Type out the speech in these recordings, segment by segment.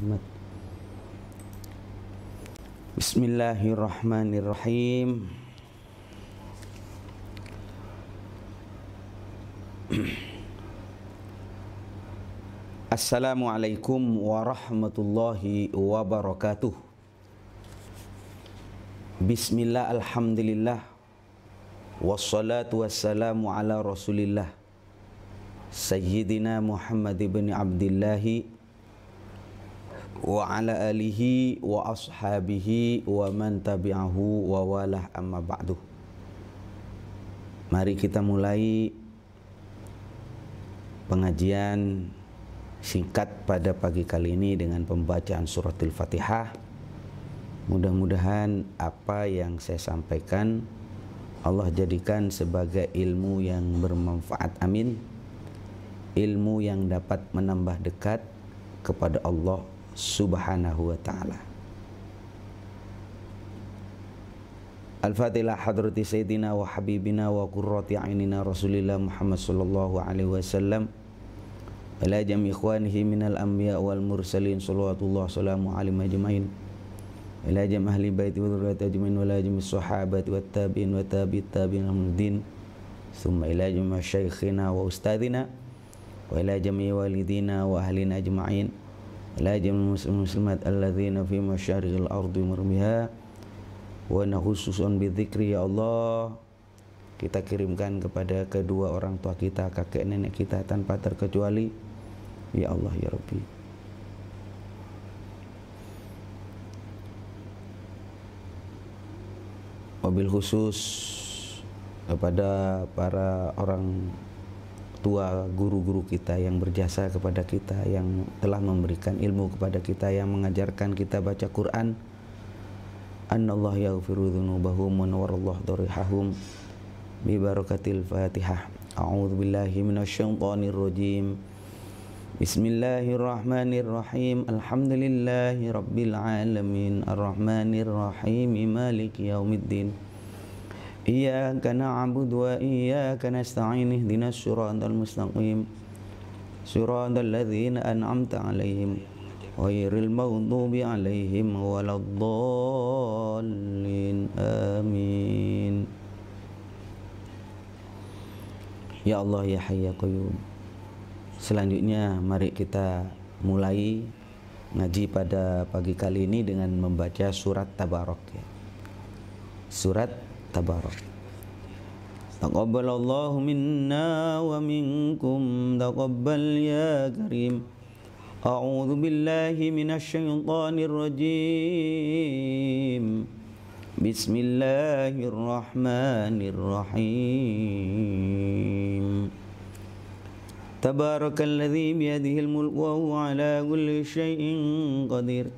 Muhammad. Bismillahirrahmanirrahim. Assalamualaikum warahmatullahi wabarakatuh. Bismillah, alhamdulillah, wassalatu wassalamu ala rasulillah Sayyidina Muhammad ibn Abdillahi wa ala alihi wa ashabihi wa man tabi'ahu wa walah, amma ba'du. Mari kita mulai pengajian singkat pada pagi kali ini dengan pembacaan suratul Fatihah. Mudah-mudahan apa yang saya sampaikan Allah jadikan sebagai ilmu yang bermanfaat, amin. Ilmu yang dapat menambah dekat kepada Allah Subhanahu wa ta'ala. Al-Fatihah hadrati Sayyidina wa Habibina wa qurrati a'inina Rasulillah Muhammad sallallahu alaihi wasallam ila jami ikhwanihi minal anbiya wal mursalin salawatullah salamu alaihim ajma'in ila jami ahli baiti wa dzurriyyati ajma'in wa ila jami sahabati wat tabi'in wa tabi'it tabi'in al-muhdin thumma ila jami syaikhina wa ustadzina wa ila jami walidina wa ahlina ajma'in ila jami muslimat alladzina fi masyariqil ardi marmiha wa nakhususun bidzikri. Ya Allah, kita kirimkan kepada kedua orang tua kita, kakek nenek kita tanpa terkecuali, ya Allah ya Rabbi. Wabil khusus kepada para orang tua, guru-guru kita yang berjasa kepada kita, yang telah memberikan ilmu kepada kita, yang mengajarkan kita baca Quran. Annallahu yaghfiru dzunubahum wa nawwarallahu darihahum bi barakatil Fatihah. A'udzu billahi minasyaitonir rajim. Bismillahirrahmanirrahim. Alhamdulillahi rabbil alamin arrahmanir rahim maliki yaumiddin. Iyyaka na'budu wa iyyaka nasta'in ihdinas siratal mustaqim siratal ladzina an'amta 'alaihim ghairil maghdubi 'alaihim waladdallin. Amin. Ya Allah ya Hayy ya Qayyum. Selanjutnya mari kita mulai ngaji pada pagi kali ini dengan membaca surat Tabarak ya. Surat Tabarak. Taqabbalallahu minna wa minkum taqabbal ya karim. A'udzu billahi minasy syaithanir rajim. Bismillahirrahmanirrahim. Tabarakalladzi biyadihil mulku wa huwa ala kulli syai'in qadir.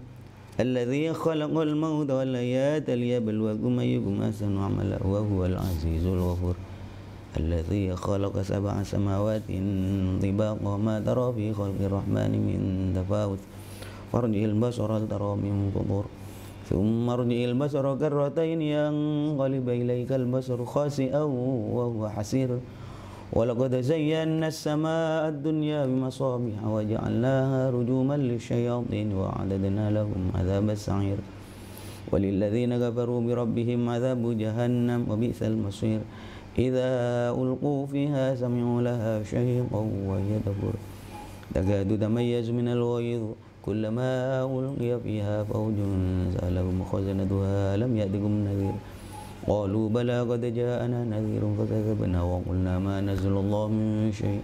Alladzi khalaqal mauta wal hayata liyabluwakum ayyukum ahsanu amala wa huwal azizul ghafur. Alladzi khalaqa sab'a samawatin tibaqa ma tara fi khalqir rahmani min tafawut. Farji'il basara hal tara min futur. Thumma rji'il basara karratain yanqalib ilaykal basaru khasi'an wa huwa hasir. Walaqad zayyana as-samaa'a ad-dunya bimasabiha wa ja'alnaha rujuman lisyayatin wa a'tadna lahum 'adzabas sa'ir. Walilladzina kafaru bi rabbihim 'adzabu jahannam wa bi'sal masir. Idza ulqu fiha sami'u laha shahiqan wa hiya tafur. Takadu tamayyazu minal ghayz kullama ulqiya fiha fawjun sa'alahum khazanatuha lam ya'tikum nadhir. Qalu bala qad ja'ana nadhirun fakadzabna wa qulna ma nazzalallahu min syai'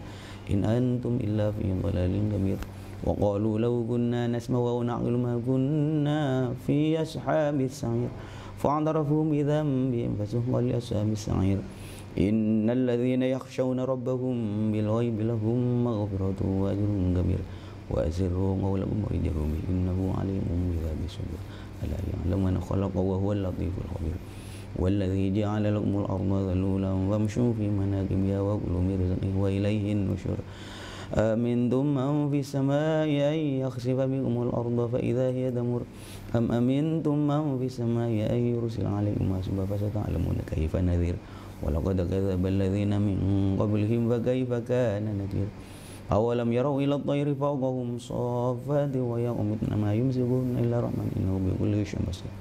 in antum illa fi dhalalin kabir. Wa qalu law kunna nasma'u wa na'qilu ma kunna fi ashabis sa'ir. Fa'tarafu bi dhanbihim fasuhqan li ashabis sa'ir. Innal ladzina yakhshawna rabbahum bil ghaibi lahum maghfiratun wa ajrun kabir. Wa asirru qawlakum wa ijharu bihi innahu 'alimun bi dhati sudur. Ala ya'lamu man khalaqa wa huwal latiful khabir. والذي جعل لكم الأرض ذلولا وامشوا في مناكبها وكلوا من رزقه وإليه النشور. أأمنتم من في السماء أن يخسف بكم الأرض فإذا هي تمر أم أمنتم من في السماء أن يرسل عليكم حاصبا فستعلمون كيف نذير. ولقد كذب الذين من قبلهم فكيف كان نكير. أولم يروا إلى الطير فوقهم صافات ويقبضن ما يمسكون إلا الرحمن إنه بكل شيء بصير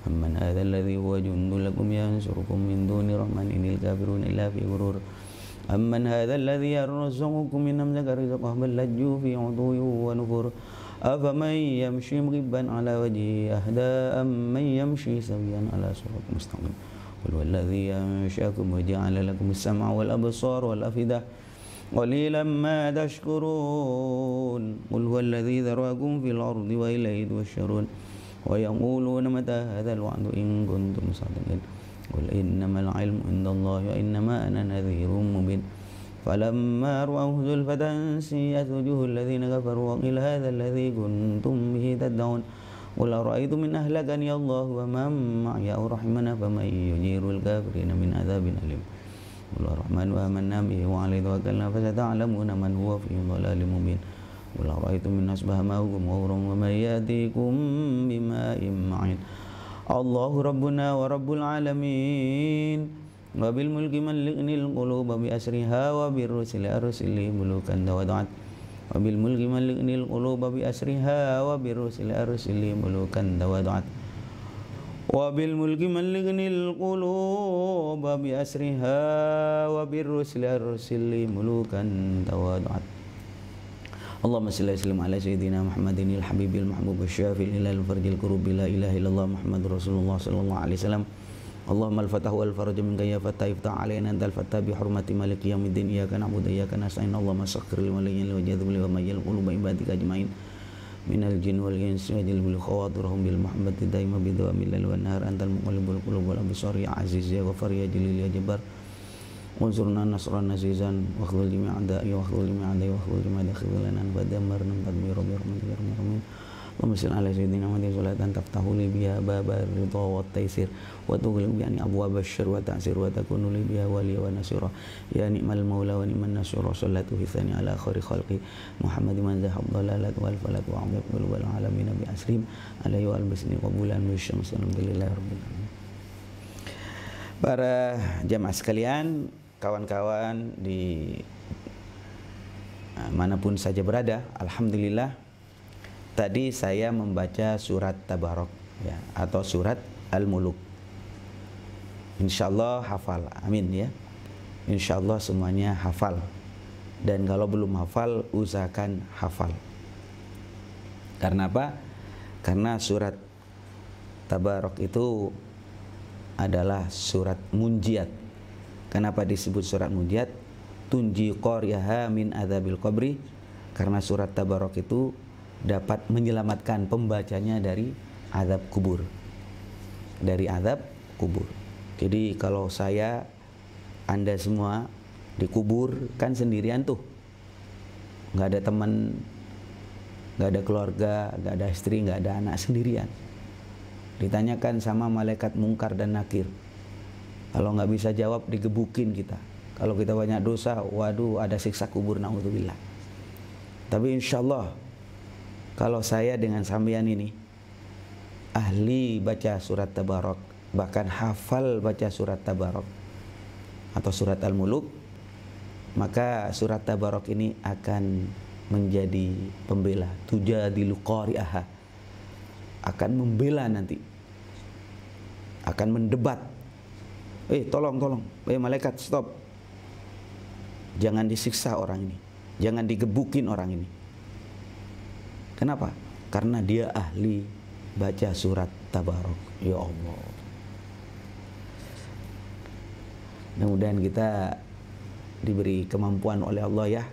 أمن هذا الذي هو جند لكم ينصركم من دون الرحمن إن الكافرون إلا في غرور أمن هذا الذي يرزقكم من أمسك رزقه بل لجوا في عتو ونفور أفمن يمشي مغبا على وجهه أهدى أمن يمشي سويا على صراط مستقيم قل هو الذي أنشأكم وجعل لكم السمع والأبصار والأفئدة قليلا ما تشكرون قل هو الذي ذرأكم في الأرض وإليه تحشرون ويقولون متى هذا الوعد إن كنتم صادقين قل إنما العلم عند الله وإنما أنا نذير مبين فلما رأوه زلفة سيئت وجوه الذين كفروا وقيل هذا الذي كنتم به تدعون قل أرأيتم إن أهلكني الله ومن معي أو رحمنا فمن يجير الكافرين من عذاب أليم قل الرحمن آمنا به وعليه توكلنا فستعلمون من هو في ضلال مبين قل أرأيتم إن أصبح ماؤكم غورا ومن يأتيكم بماء معين الله ربنا ورب العالمين وبالملك ملكني القلوب بأسرها وبالرسل أرسلي ملوكا تودعت وبالملك ملكني القلوب بأسرها وبالرسل أرسلي ملوكا تودعت وبالملك ملكني القلوب بأسرها وبالرسل أرسلي ملوكا تودعت اللهم صل وسلم على سيدنا محمد الحبيب المحبوب الشافي الإله الفرج الكروب لا إله إلا الله محمد رسول الله صلى الله عليه وسلم اللهم الفتح والفرج منك يا فتح افتح علينا أنت الفتح بحرمة مالك يوم الدين إياك نعبد وإياك نستعين اللهم سخر لي ولي وجاذب لي وميل قلوب عبادك أجمعين من الجن والإنس واجلب خواطرهم بالمحبة دائما بدوام الليل والنهار أنت المقلب القلوب والأبصار يا عزيز يا غفار يا جليل يا جبار انصرنا نصرا عزيزا واخذل جميع أعدائي واخذل جميع أعدائي واخذل جميع خذلنا فدمرنا تدمير برحمتك يا أرحم الراحمين اللهم صل على سيدنا محمد صلاة تفتح لي بها باب الرضا والتيسير وتغلق بها أبواب الشر والتعسير وتكون لي بها وليا ونصيرا يا نعم المولى ونعم النصير صلاته في الثاني على خير خلقه محمد من ذهب الضلالة والفلك وعظم قلوب العالمين بأسرهم عليه والبسني قبولا من الشمس الحمد لله رب العالمين. Para jamaah sekalian, kawan-kawan di manapun saja berada, alhamdulillah tadi saya membaca surat Tabarok ya, atau surat Al-Muluk. Insyaallah hafal, amin ya. Insyaallah semuanya hafal. Dan kalau belum hafal, usahakan hafal. Karena apa? Karena surat Tabarok itu adalah surat munjiat. Kenapa disebut surat munjiat? Tunji qaryaha min adzabil qabri. Karena surat Tabarok itu dapat menyelamatkan pembacanya dari azab kubur. Dari azab kubur. Jadi kalau saya, Anda semua dikubur kan sendirian tuh. Nggak ada teman, nggak ada keluarga, nggak ada istri, nggak ada anak, sendirian. Ditanyakan sama malaikat mungkar dan nakir. Kalau nggak bisa jawab, digebukin kita. Kalau kita banyak dosa, waduh ada siksa kubur, na'udzubillah. Tapi insya Allah, kalau saya dengan sampean ini ahli baca surat Tabarok, bahkan hafal baca surat Tabarok atau surat Al-Muluk, maka surat Tabarok ini akan menjadi pembela. Tujadilu qari'aha, akan membela nanti, akan mendebat. Tolong, malaikat stop, jangan disiksa orang ini, jangan digebukin orang ini. Kenapa? Karena dia ahli baca surat Tabarok. Ya Allah, mudah-mudahan kita diberi kemampuan oleh Allah ya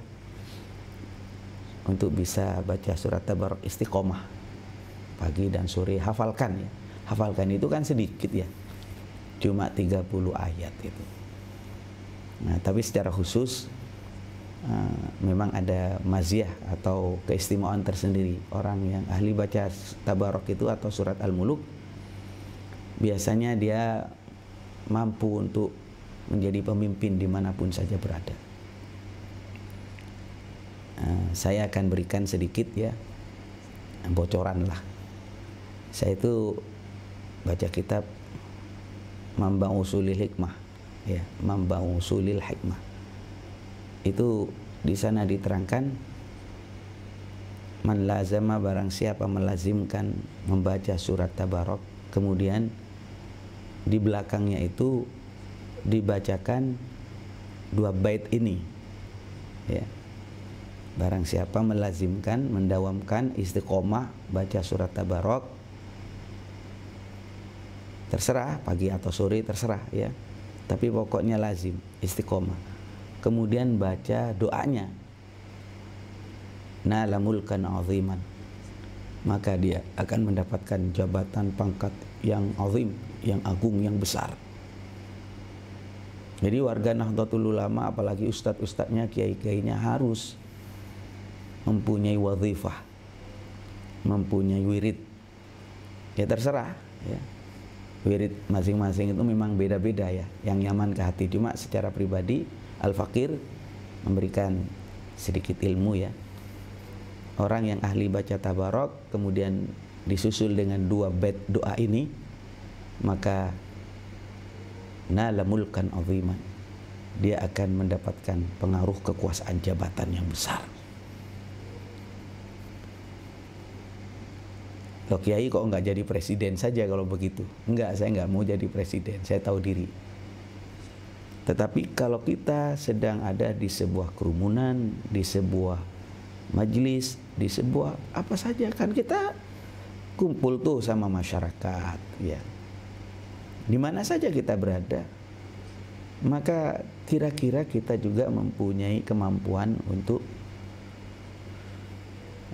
untuk bisa baca surat Tabarok istiqomah pagi dan sore. Hafalkan ya. Hafalkan itu kan sedikit ya, cuma 30 ayat itu. Nah, tapi secara khusus memang ada maziyah atau keistimewaan tersendiri. Orang yang ahli baca Tabarok itu atau surat Al-Muluk, biasanya dia mampu untuk menjadi pemimpin dimanapun saja berada. Saya akan berikan sedikit ya, bocoran lah. Saya itu baca kitab Mambang Usulil Hikmah ya, Mambang Usulil Hikmah. Itu Di sana diterangkan, man lazama, barang siapa melazimkan membaca surat Tabarok, kemudian di belakangnya itu dibacakan 2 bait ini, ya. Barang siapa melazimkan, mendawamkan istiqomah baca surat Tabarok, terserah pagi atau sore, terserah ya, tapi pokoknya lazim istiqomah, kemudian baca doanya, nala mulkan aziman, maka dia akan mendapatkan jabatan pangkat yang azim, yang agung, yang besar. Jadi warga Nahdlatul Ulama, apalagi ustadz-ustadznya, kiai-kiainya harus mempunyai wazifah, mempunyai wirid. Ya terserah ya. Wirid masing-masing itu memang beda-beda ya, yang nyaman ke hati. Cuma secara pribadi Al-Fakir memberikan sedikit ilmu ya. Orang yang ahli baca Tabarok kemudian disusul dengan 2 bait doa ini, maka nala mulkan aziman, dia akan mendapatkan pengaruh kekuasaan jabatan yang besar. Loh Kiai kok nggak jadi presiden saja kalau begitu? Enggak, saya nggak mau jadi presiden, saya tahu diri. Tetapi kalau kita sedang ada di sebuah kerumunan, di sebuah majelis, di sebuah apa saja, kan kita kumpul tuh sama masyarakat ya. Di mana saja kita berada, maka kira-kira kita juga mempunyai kemampuan untuk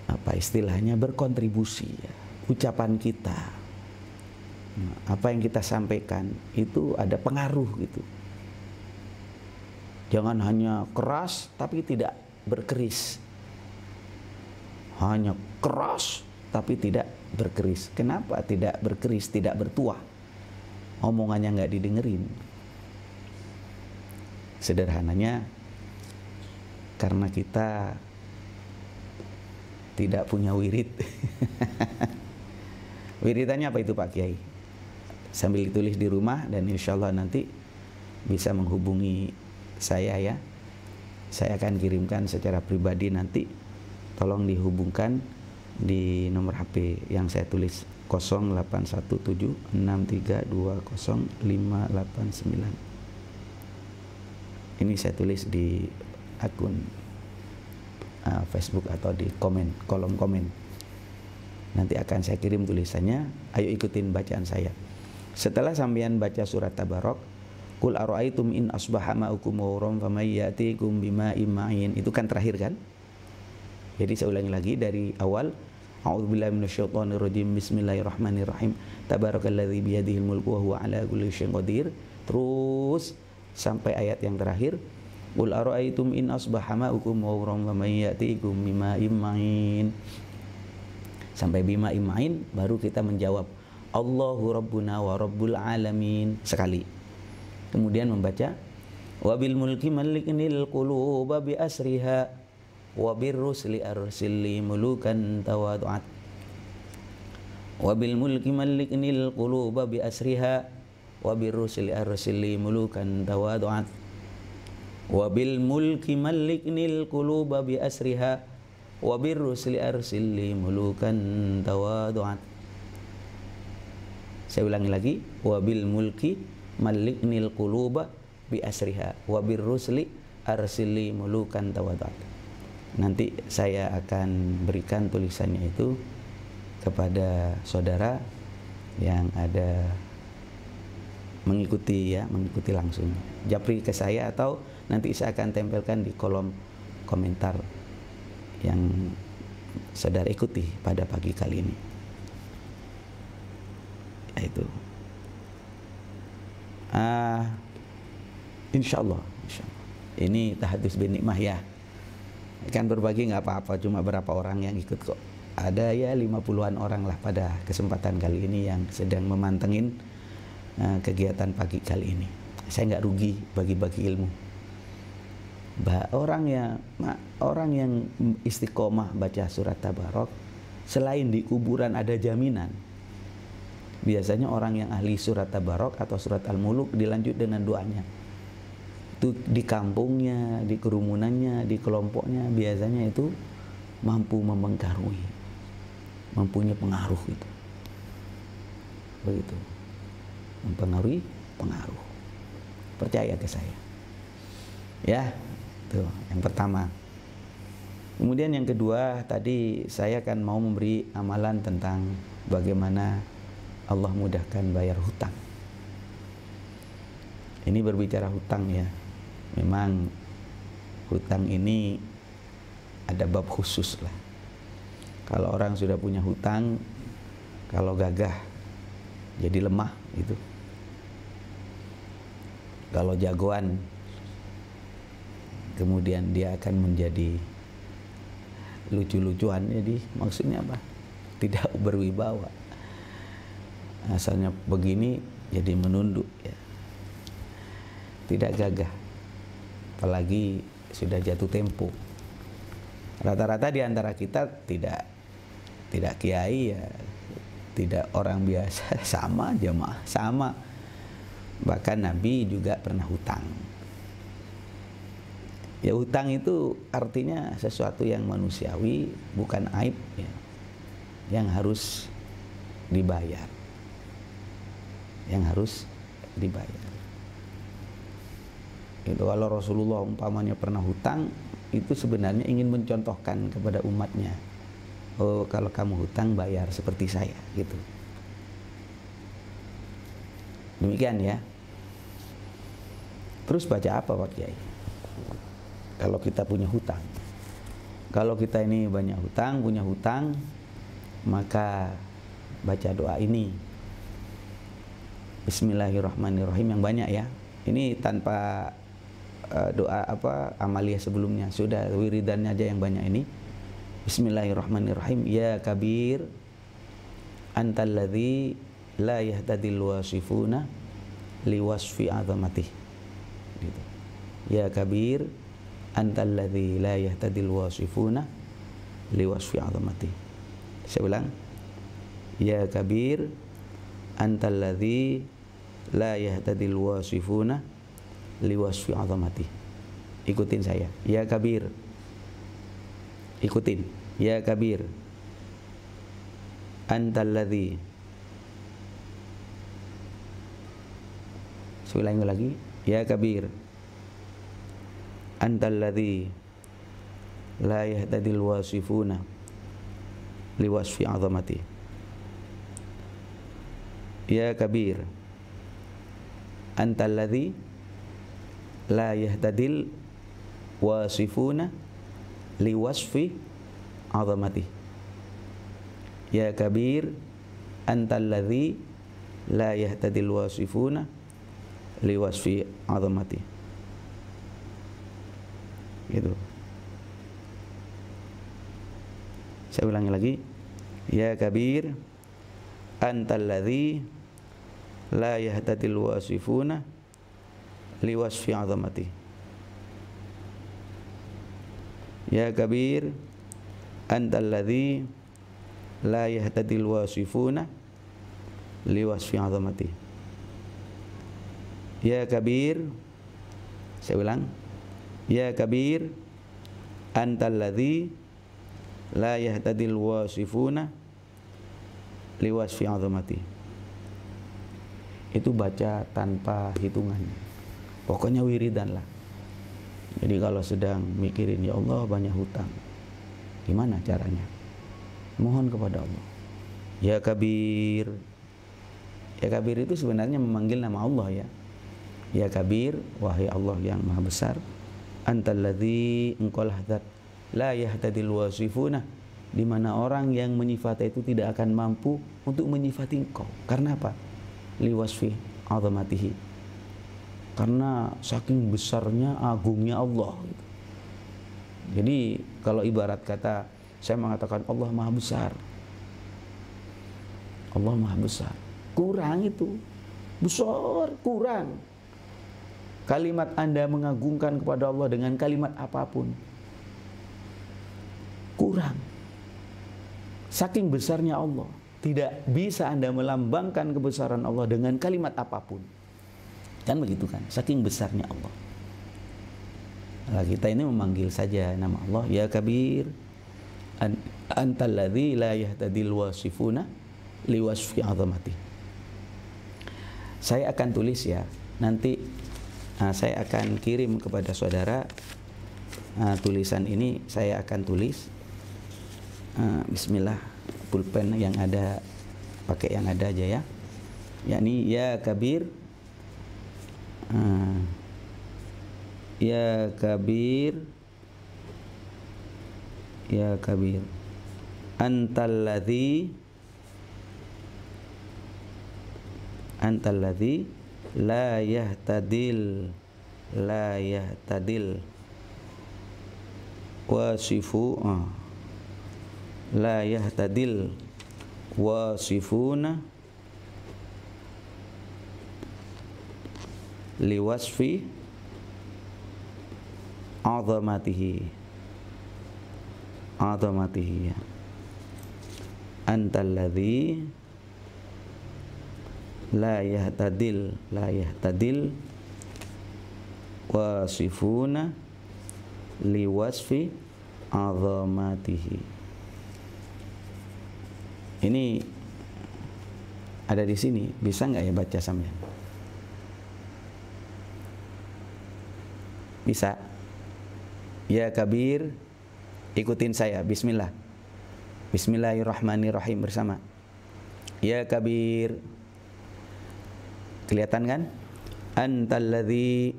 apa istilahnya, berkontribusi ya. Ucapan kita, apa yang kita sampaikan itu ada pengaruh gitu. Jangan hanya keras tapi tidak berkeris, hanya keras tapi tidak berkeris. Kenapa tidak berkeris, tidak bertuah? Omongannya nggak didengerin. Sederhananya karena kita tidak punya wirid. Wiridannya apa itu Pak Kiai? Sambil ditulis di rumah, dan insya Allah nanti bisa menghubungi saya ya. Saya akan kirimkan secara pribadi nanti. Tolong dihubungkan di nomor HP yang saya tulis 081763205889. Ini saya tulis di akun Facebook atau di kolom komen. Nanti akan saya kirim tulisannya. Ayo ikutin bacaan saya. Setelah sampean baca surat Tabarok, Qul ara'aitum in asbaha ma'ukum ghauran faman ya'tikum bima'in ma'in. Itu kan terakhir kan? Jadi saya ulangi lagi dari awal. A'udzubillahi minasyaitonirrajim. Bismillahirrahmanirrahim. Tabarakalladzi biyadihil mulku wa huwa 'ala kulli syai'in qadir. Terus sampai ayat yang terakhir. Qul ara'aitum in asbaha ma'ukum ghauran faman ya'tikum bima'in ma'in. Sampai bima imain baru kita menjawab Allahu Rabbuna wa Rabbul Alamin sekali. Kemudian membaca wabil mulki maliknil quluba bi asriha wa birrusli arsilli mulukan tawadu'at. Wabil mulki maliknil quluba bi asriha wa birrusli arsilli mulukan tawadu'at. Wabil mulki maliknil quluba bi asriha wa birrusli arsilli mulukan tawadu'at. Saya ulangi lagi, wabil mulki maliknil quluba bi asriha wa birrusli arsilli mulukan tawadu'at. Nanti saya akan berikan tulisannya itu kepada saudara yang ada mengikuti ya, mengikuti langsung. Japri ke saya atau nanti saya akan tempelkan di kolom komentar yang saudara ikuti pada pagi kali ini. Itu insya Allah ini tahadus bin nikmah ya. Kan berbagi nggak apa-apa, cuma berapa orang yang ikut kok. Ada ya 50-an orang lah pada kesempatan kali ini yang sedang memantengin kegiatan pagi kali ini. Saya nggak rugi bagi-bagi ilmu. Orang yang istiqomah baca surat Tabarok, selain di kuburan ada jaminan. Biasanya orang yang ahli surat Tabarok atau surat Al-Muluk dilanjut dengan doanya. itu di kampungnya, di kerumunannya, di kelompoknya biasanya itu mampu mempengaruhi, mempunyai pengaruh itu. Begitu. Mempengaruhi, pengaruh. Percaya ke saya. Ya, itu yang pertama. Kemudian yang kedua, tadi saya akan mau memberi amalan tentang bagaimana Allah mudahkan bayar hutang. Ini berbicara hutang ya. Memang hutang ini ada bab khusus lah. Kalau orang sudah punya hutang, kalau gagah jadi lemah itu. Kalau jagoan, kemudian dia akan menjadi lucu-lucuan. Jadi maksudnya apa? Tidak berwibawa. Asalnya begini jadi menunduk ya. Tidak gagah. Apalagi sudah jatuh tempo. Rata-rata di antara kita tidak kiai ya, tidak orang biasa, sama jemaah, sama. Bahkan Nabi juga pernah hutang. Ya hutang itu artinya sesuatu yang manusiawi, bukan aib ya, yang harus dibayar. Yang harus dibayar. Itu kalau Rasulullah umpamanya pernah hutang, itu sebenarnya ingin mencontohkan kepada umatnya. Oh, kalau kamu hutang bayar seperti saya gitu. Demikian ya. Terus baca apa Pak Kiai? Kalau kita punya hutang. Kalau kita ini banyak hutang, punya hutang, maka baca doa ini. Bismillahirrahmanirrahim yang banyak ya. Ini tanpa doa apa amaliyah sebelumnya, sudah wiridannya aja yang banyak ini. Bismillahirrahmanirrahim. Ya kabir antalladzi la yahtadil wasifuna liwasfi azamatih gitu. Ya kabir antalladzi la yahtadil wasifuna liwasfi azamatih. Saya ulang. Ya kabir antalladzi la yahtadil wasifuna liwasfi azamati. Ikutin saya. Ya kabir. Ikutin. Ya kabir. Antalladzi. Saya ulangi lagi. Ya kabir. Antalladzi la yahtadil wasifuna liwasfi azamati. Ya kabir. Antalladzi la yahtadil wasifuna liwasfi azamati. Ya kabir antalladzi la yahtadil wasifuna liwasfi azamati. Gitu. Saya ulangi lagi. Ya kabir antalladzi la yahtadil wasifuna liwasfi azamati. Ya kabir antalladzi la yahtadil wasifuna liwasfi azamati. Ya kabir. Saya ulang. Ya kabir antalladzi la yahtadil wasifuna liwasfi azamati. Itu baca tanpa hitungan. Pokoknya wiridan lah. Jadi kalau sedang mikirin, ya Allah banyak hutang, gimana caranya? Mohon kepada Allah. Ya kabir. Ya kabir itu sebenarnya memanggil nama Allah ya. Ya kabir, wahai Allah yang maha besar. Antalladzi engkaulah zat la yahtadil wasifuna, di mana orang yang menyifati itu tidak akan mampu untuk menyifati engkau. Karena apa? Liwasfi azamatihi. Karena saking besarnya, agungnya Allah. Jadi kalau ibarat kata saya mengatakan Allah maha besar, Allah maha besar, kurang itu, besar kurang. Kalimat Anda mengagungkan kepada Allah dengan kalimat apapun, kurang. Saking besarnya Allah, tidak bisa Anda melambangkan kebesaran Allah dengan kalimat apapun. Kan begitu kan, saking besarnya Allah. Nah, kita ini memanggil saja nama Allah, ya kabir, antal ladzi la yahtadil wasifuna liwasfi azamati. Saya akan tulis ya, nanti saya akan kirim kepada saudara tulisan ini, saya akan tulis. Bismillah, pulpen yang ada, pakai yang ada aja ya, yakni ya kabir, ya kabir, ya kabir, antal ladzi la yahtadil wasifu la yahtadil wasifuna liwasfi azamatihi ya. Antal ladzi la yahtadil wasifuna liwasfi azamatihi. Ini ada di sini, bisa nggak ya baca sampean? Bisa? Ya kabir, ikutin saya. Bismillah. Bismillahirrahmanirrahim bersama. Ya kabir. Kelihatan kan? Antal ladzi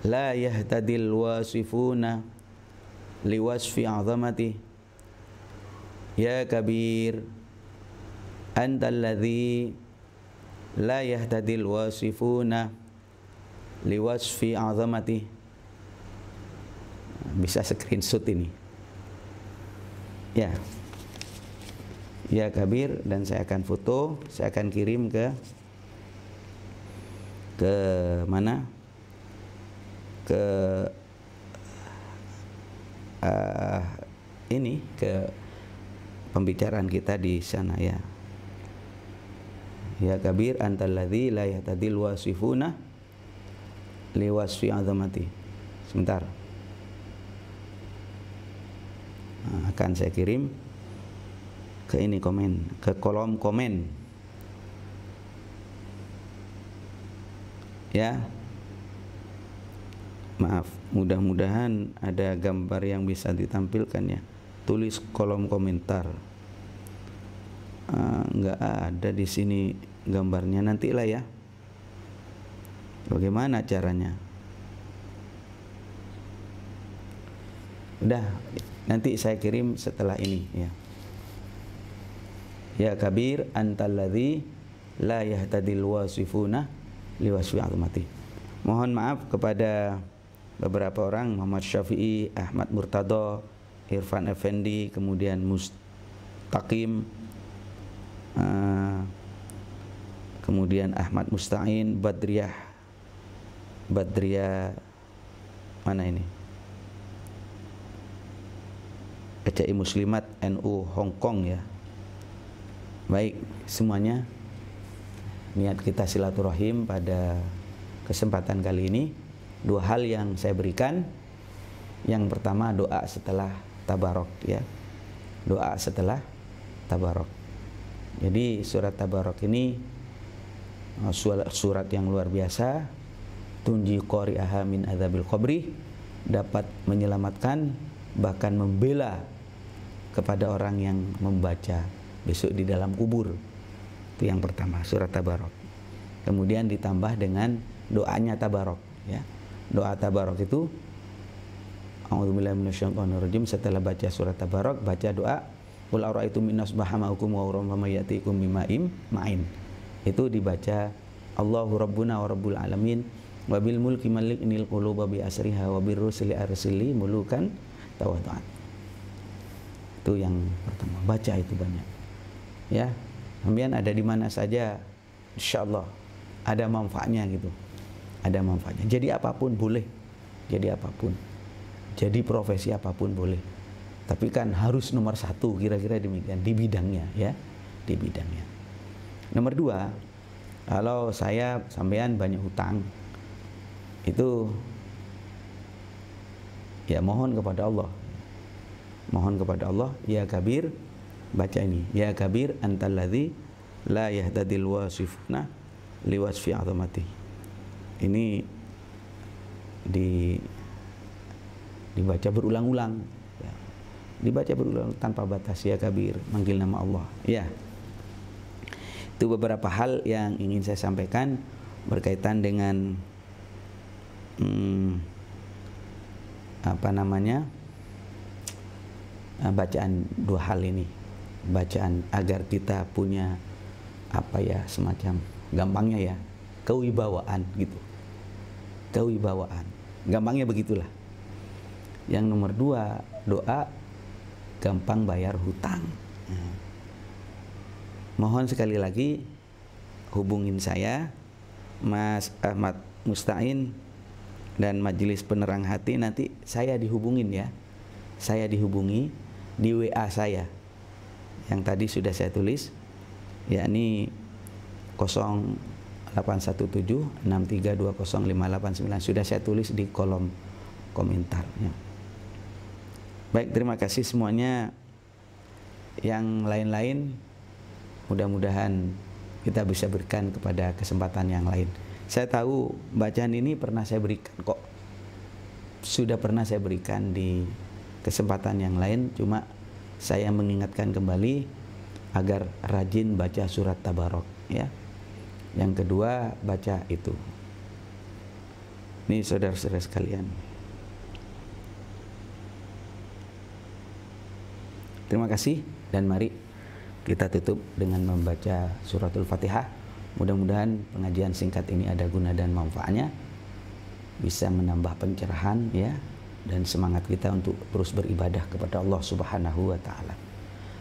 la yahtadil wasifuna liwasfi azamati. Ya kabir, antal ladzi la yahtadil wasifuna liwasfi azamati. Bisa screenshot ini ya, ya kabir, dan saya akan foto, saya akan kirim ke mana, ke ini, ke pembicaraan kita di sana ya. Ya kabir, antal ladzi la yahtadil wasifuna liwasfi azamati. Sebentar, akan saya kirim ke ini, komen, ke kolom komen ya. Maaf, mudah-mudahan ada gambar yang bisa ditampilkan ya. Tulis kolom komentar. Nggak ada di sini gambarnya, nantilah ya. Bagaimana caranya? Udah, nanti saya kirim setelah ini ya. Ya kabir, antal ladzi la yahtadil wasifuna liwasfi azamati. Mohon maaf kepada beberapa orang, Muhammad Syafi'i, Ahmad Murtado, Irfan Effendi, kemudian Mustaqim, kemudian Ahmad Musta'in, Badriyah mana ini, PCI Muslimat NU Hong Kong ya. Baik, semuanya, niat kita silaturahim pada kesempatan kali ini. Dua hal yang saya berikan. Yang pertama, doa setelah tabarok ya. Doa setelah tabarok. Jadi surat tabarok ini surat yang luar biasa. Tunji qari'aha min adzabil qabri, dapat menyelamatkan, bahkan membela kepada orang yang membaca besok di dalam kubur. Itu yang pertama, surat tabarok. Kemudian ditambah dengan doanya tabarok ya. Doa tabarok itu, a'udzubillahi minasyaitonirrajim, setelah baca surat tabarok baca doa qul ara'aytum in asbaha ma'akum wa rahmama ya'tikum bima'in ma'in. Itu dibaca Allahu rabbuna wa rabbul alamin wa bil mulki maliknil quluba bi asriha wa bir rusuli arsili mulukan tawaddu'an. Itu yang pertama, baca itu banyak ya. Kemudian ada di mana saja insyaallah ada manfaatnya gitu. Ada manfaatnya. Jadi apapun boleh. Jadi apapun. Jadi profesi apapun boleh. Tapi kan harus nomor satu, kira-kira demikian, di bidangnya ya. Di bidangnya. Nomor dua, kalau saya sampean banyak hutang, itu Ya, mohon kepada Allah. Mohon kepada Allah, ya kabir, baca ini. Ya kabir antalladzi la yahtadil wasifuna liwasfi azamati. Ini dibaca berulang-ulang. Ya. Dibaca berulang tanpa batas, ya kabir, manggil nama Allah. Ya. Itu beberapa hal yang ingin saya sampaikan berkaitan dengan bacaan dua hal ini. Bacaan agar kita punya semacam gampangnya ya, kewibawaan gitu. Kewibawaan. Gampangnya begitulah. Yang nomor 2, doa gampang bayar hutang. Mohon sekali lagi hubungin saya, Mas Ahmad Musta'in dan Majelis Penerang Hati. Nanti saya dihubungin ya. Saya dihubungi di WA saya yang tadi sudah saya tulis, yakni 081763205889. Sudah saya tulis di kolom komentarnya. Baik, terima kasih semuanya. Yang lain-lain mudah-mudahan kita bisa berikan kepada kesempatan yang lain. Saya tahu bacaan ini pernah saya berikan kok. Sudah pernah saya berikan di kesempatan yang lain, cuma saya mengingatkan kembali agar rajin baca surat Tabarok ya. Yang kedua, baca itu. Ini saudara-saudara sekalian. Terima kasih dan mari kita tutup dengan membaca suratul Fatihah. Mudah-mudahan pengajian singkat ini ada guna dan manfaatnya, bisa menambah pencerahan ya, dan semangat kita untuk terus beribadah kepada Allah Subhanahu wa taala.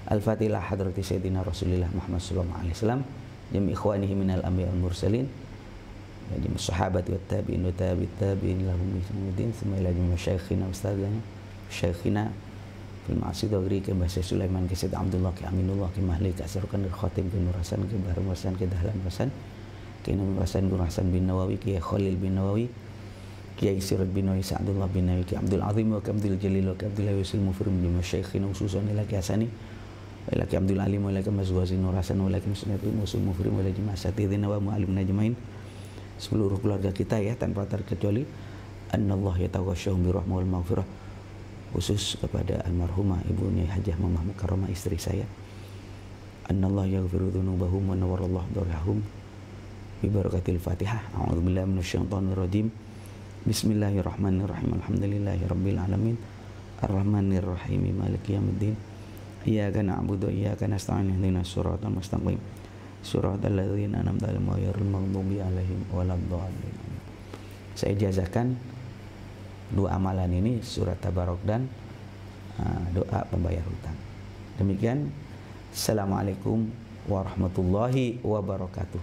Al-Fatihah hadrati Sayyidina Rasulullah Muhammad sallallahu alaihi wasallam, jami ikhwanihi minal anbiya wal mursalin, jami sahabati wat tabi'in wa tabi'it tabi'in lahum bi ihsanin, thumma ila jami masyayikhina ustadzana, syekhina fil ma'asid wa ghairi ka Mbah Sulaiman ka Sayyid Abdullah ka Aminullah ka Mahli ka Asrukan al-Khatim bin Nurasan ka Bahar Wasan ka Dahlan Wasan ka Inam Wasan bin Hasan bin Nawawi ka Khalil bin Nawawi Kiai Sirad bin Nawawi Sa'dullah bin Nawawi ki Abdul Azim wa ki Abdul Jalil wa ki Abdul Yusil Mufrim bin Masyayikhina khususan ila ki Hasani wa ila ki Abdul Alim wa ila ki Mazwazi Nurasan wa ila ki Musnadin Musul Mufrim wa ila jemaah satidina wa mu'alim najmain, seluruh keluarga kita ya tanpa terkecuali. Annallahu yataghashshahum bi rahmah wal maghfirah, khusus kepada almarhumah Ibu Nyai Hajah Mamah Mukarramah, istri saya. Annallahu yaghfiru dzunubahum wa nawwarallahu darahum bi barakatil Fatihah. A'udzubillahi minasyaitonir rajim. Bismillahirrahmanirrahim. Alhamdulillahirabbil alamin. Arrahmanir rahim. Maliki yaumiddin. Iyyaka na'budu wa iyyaka nasta'in. Ihdinas siratal mustaqim. Siratal ladzina an'amta 'alaihim ghairil maghdubi 'alaihim waladdallin. Saya ijazakan dua amalan ini, surat Tabarok dan doa pembayar hutang. Demikian. Assalamualaikum warahmatullahi wabarakatuh.